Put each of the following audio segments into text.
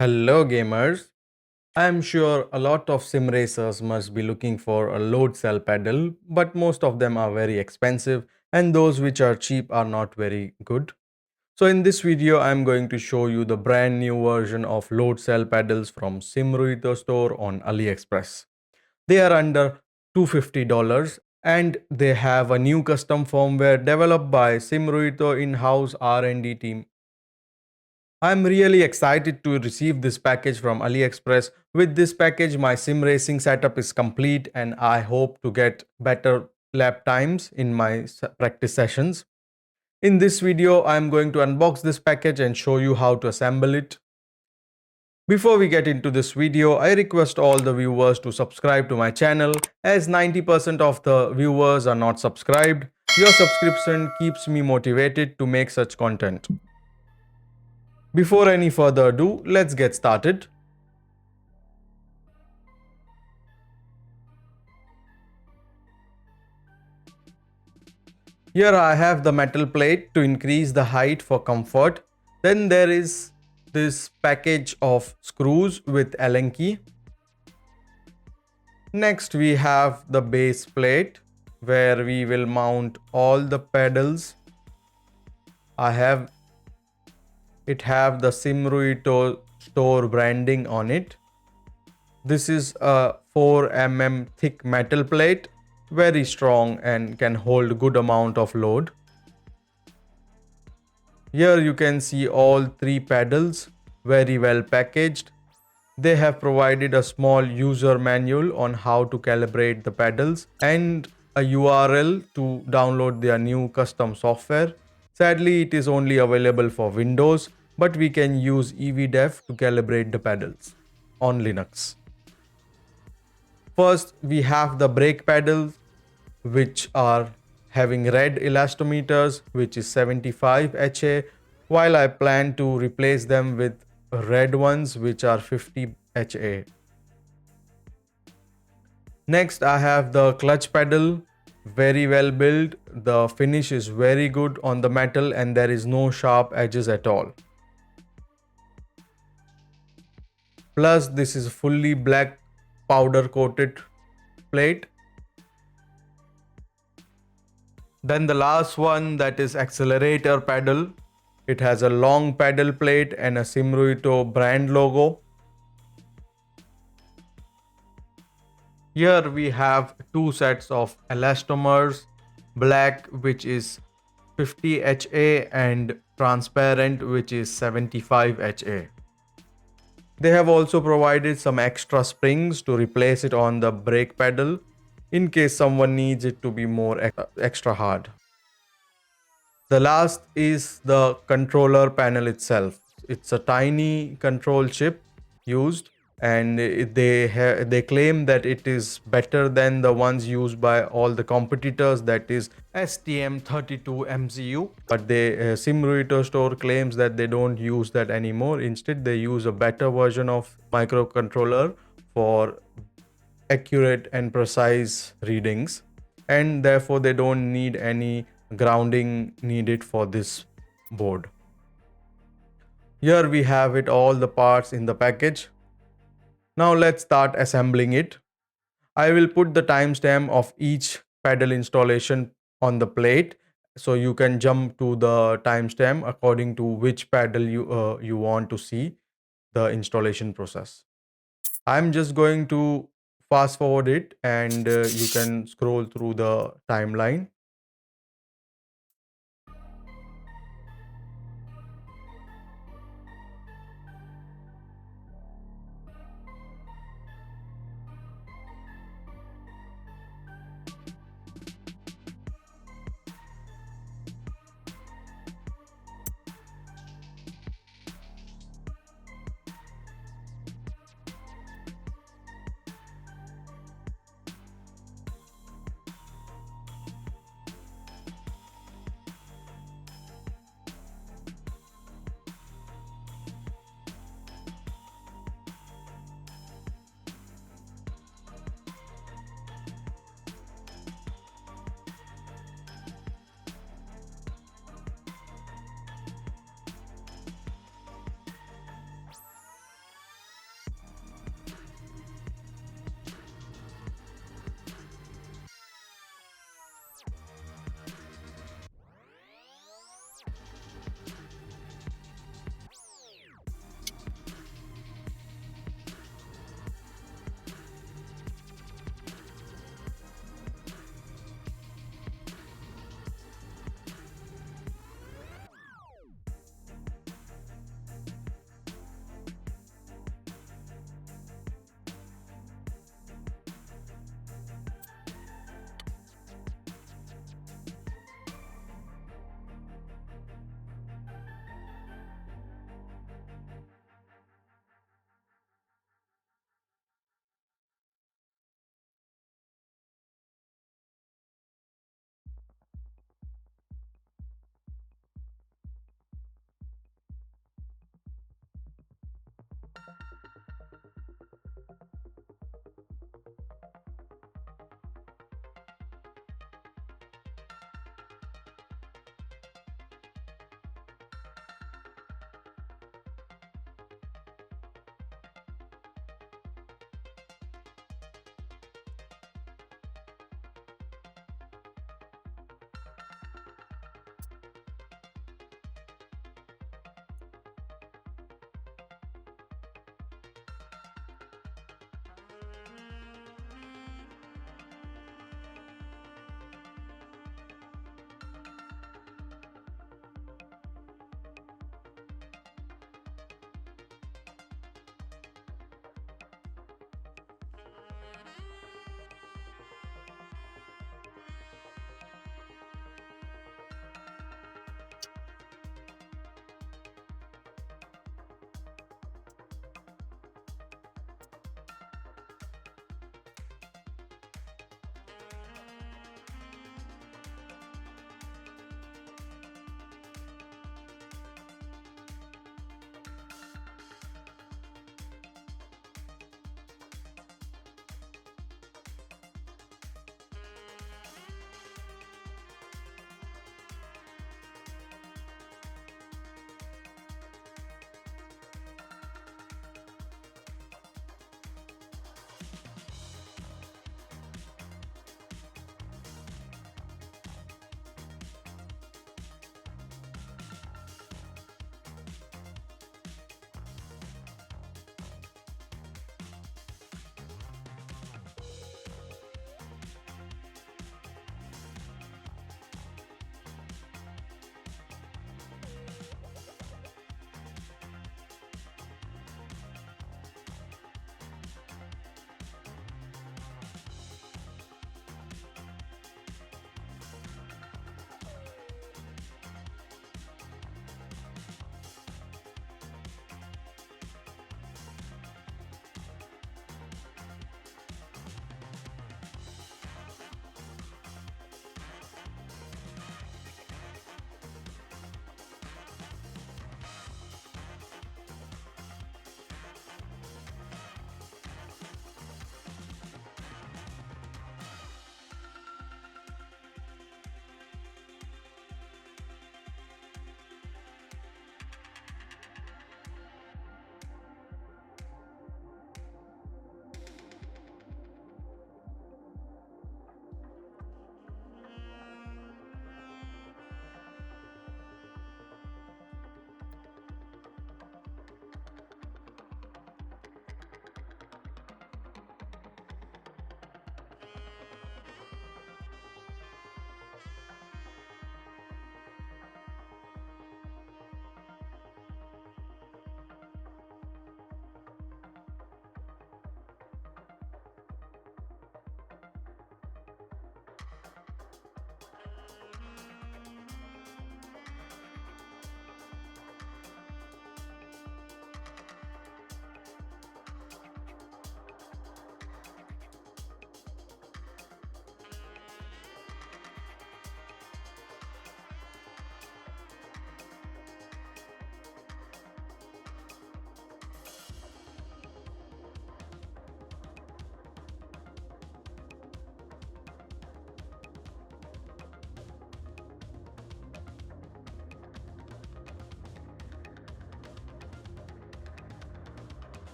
Hello gamers. I'm sure a lot of sim racers must be looking for a load cell pedal, but most of them are very expensive and those which are cheap are not very good. So in this video I'm going to show you the brand new version of load cell pedals from Sim Rui To Store on AliExpress. They are under $250 and they have a new custom firmware developed by Sim Rui To in-house R&D team. I'm really excited to receive this package from AliExpress. With this package, my sim racing setup is complete and I hope to get better lap times in my practice sessions. In this video, I'm going to unbox this package and show you how to assemble it. Before we get into this video, I request all the viewers to subscribe to my channel as 90% of the viewers are not subscribed. Your subscription keeps me motivated to make such content. Before any further ado, let's get started. Here I have the metal plate to increase the height for comfort. Then there is this package of screws with Allen key. Next we have the base plate where we will mount all the pedals. It have the Sim Rui To Store branding on it. This is a 4 mm thick metal plate, very strong and can hold good amount of load. Here you can see all three pedals, very well packaged. They have provided a small user manual on how to calibrate the pedals and a URL to download their new custom software. Sadly, it is only available for Windows, but we can use EVDEF to calibrate the pedals on Linux. First, we have the brake pedals, which are having red elastometers, which is 75 HA, while I plan to replace them with red ones, which are 50 HA. Next, I have the clutch pedal, very well built. The finish is very good on the metal and there is no sharp edges at all. Plus, this is fully black powder coated plate. Then the last one, that is accelerator pedal. It has a long pedal plate and a Sim Rui To brand logo. Here we have two sets of elastomers, black which is 50 HA and transparent which is 75 HA. They have also provided some extra springs to replace it on the brake pedal in case someone needs it to be more extra hard. The last is the controller panel itself. It's a tiny control chip used and they claim that it is better than the ones used by all the competitors, that is STM32 MCU, but the Sim Rui To Store claims that they don't use that anymore. Instead they use a better version of microcontroller for accurate and precise readings, and therefore they don't need any grounding needed for this board. Here we have it, all the parts in the package. Now let's start assembling it. I will put the timestamp of each pedal installation on the plate so you can jump to the timestamp according to which pedal you want to see the installation process. I'm just going to fast forward it and you can scroll through the timeline.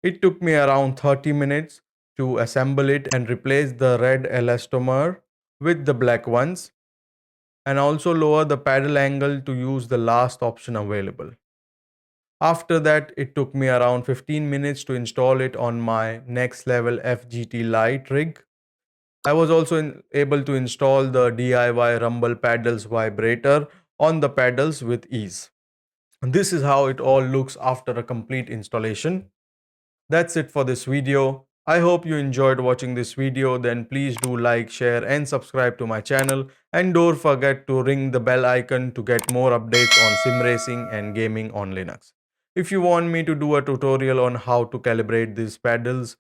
It took me around 30 minutes to assemble it and replace the red elastomer with the black ones, and also lower the pedal angle to use the last option available. After that, it took me around 15 minutes to install it on my next level FGT Lite rig. I was also able to install the DIY rumble pedals vibrator on the pedals with ease. This is how it all looks after a complete installation. That's it for this video. I hope you enjoyed watching this video. Then please do like, share and subscribe to my channel, and don't forget to ring the bell icon to get more updates on sim racing and gaming on Linux. If you want me to do a tutorial on how to calibrate these pedals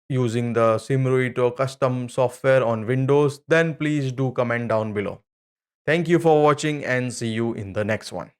using the Sim Rui To custom software on Windows, then please do comment down below. Thank you for watching and see you in the next one.